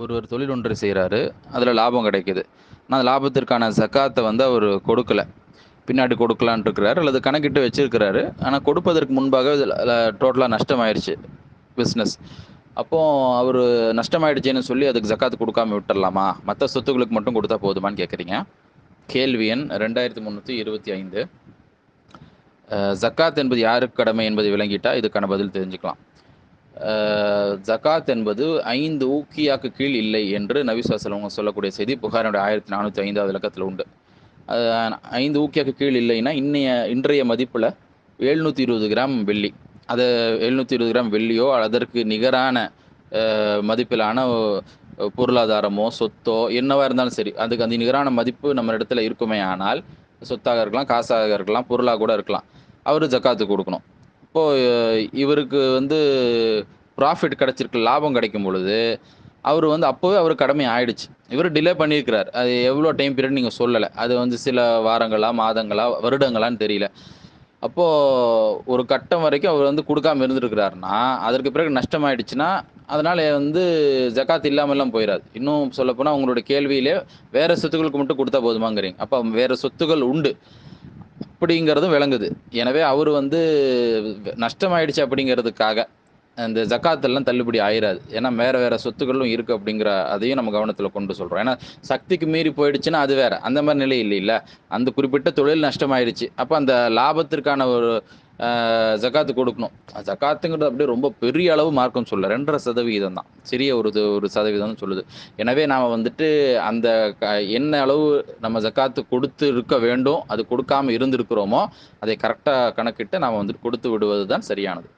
ஒருவர் தொழில் ஒன்று செய்றாரு. அதுல லாபம் கிடைக்குது. ஆனா, அந்த லாபத்திற்கான ஜக்காத்த வந்து அவரு கொடுக்கல. பின்னாடி கொடுக்கலான்ட்டு இருக்கிறாரு, அல்லது கணக்கிட்டு வச்சிருக்கிறாரு. ஆனா, கொடுப்பதற்கு முன்பாக இதுல டோட்டலா நஷ்டமாயிருச்சு பிசினஸ். அப்போ அவரு நஷ்டமாயிடுச்சேன்னு சொல்லி அதுக்கு ஜக்காத் குடுக்காம விட்டுறலாமா? மத்த சொத்துக்களுக்கு மட்டும் குடுத்தா போதுமான்னு கேட்கிறீங்க. கேள்வி எண் 2325. ஜக்காத் என்பது யாருக்கு கடமை என்பதை விளங்கிட்டா இதுக்கான பதில் தெரிஞ்சுக்கலாம். ஜக்காத் என்பது 5 ஊக்கியாக்கு கீழ் இல்லை என்று நபி ஸல்லல்லாஹு அலைஹி வஸல்லம் சொல்லக்கூடிய செய்தி புகாரினுடைய 1405வது இலக்கத்துல உண்டு. 5 ஊக்கியாக்கு கீழ் இல்லைன்னா, இன்றைய மதிப்புல 720 கிராம் வெள்ளி. அத 720 கிராம் வெள்ளியோ, அதற்கு நிகரான மதிப்பிலான பொருளாதாரமோ, சொத்தோ என்னவா இருந்தாலும் சரி, அதுக்கு அந்த நிகரான மதிப்பு நம்ம இடத்துல இருக்குமேயானால், சொத்தாக இருக்கலாம், காசாக இருக்கலாம், பொருளா கூட இருக்கலாம். அவரு ஜக்காத்து குடுக்கணும். இப்போ இவருக்கு வந்து ப்ராஃபிட் கிடைச்சிருக்கு, லாபம் கிடைக்கும் பொழுது, அவரு வந்து அப்பவே அவருக்கு கடமை ஆயிடுச்சு. இவரு டிலே பண்ணியிருக்கிறார். அது எவ்வளோ டைம் பீரியட் நீங்க சொல்லல. அது வந்து சில வாரங்களா, மாதங்களா, வருடங்களான்னு தெரியல. அப்போ ஒரு கட்டம் வரைக்கும் அவர் வந்து குடுக்காம இருந்திருக்கிறாருன்னா, அதற்கு பிறகு நஷ்டமாயிடுச்சுன்னா, அதனால வந்து ஜக்காத் இல்லாமல்லாம் போயிராது. இன்னும் சொல்லப்போனா உங்களுடைய கேள்வியிலே வேற சொத்துக்களுக்கு மட்டும் குடுத்தா போதுமாங்கிறீங்க. அப்ப வேற சொத்துக்கள் உண்டு. அப்படிங்கிறதும் விளங்குது. எனவே அவரு வந்து நஷ்டமாயிடுச்சு அப்படிங்கிறதுக்காக, அந்த ஜக்காத் எல்லாம் தள்ளுபடி ஆயிராது. ஏன்னா வேற வேற சொத்துக்களும் இருக்கு அப்படிங்கிற அதையும் நம்ம கவனத்துல கொண்டு சொல்றோம். ஏன்னா சக்திக்கு மீறி போயிடுச்சுன்னா அது வேற. அந்த மாரி நிலை இல்லைல்ல. அந்த குறிப்பிட்ட தொழில் நஷ்டமாயிருச்சு. அப்ப அந்த லாபத்திற்கான ஒரு ஜக்காத் குடுக்கணும். ஜக்காத்துங்கிறது அப்படியே ரொம்ப பெரிய அளவு மார்க்கம் சொல்லல. 2.5% தான். சிறிய ஒரு சதவீதம்னு சொல்லுது. எனவே நாம வந்துட்டு அந்த என்ன அளவு நம்ம ஜக்காத்து கொடுத்து இருக்க வேண்டும், அது கொடுக்காம இருந்திருக்கிறோமோ, அதை கரெக்ட்டா கணக்கிட்டு நாம வந்துட்டு கொடுத்து விடுவது தான் சரியானது.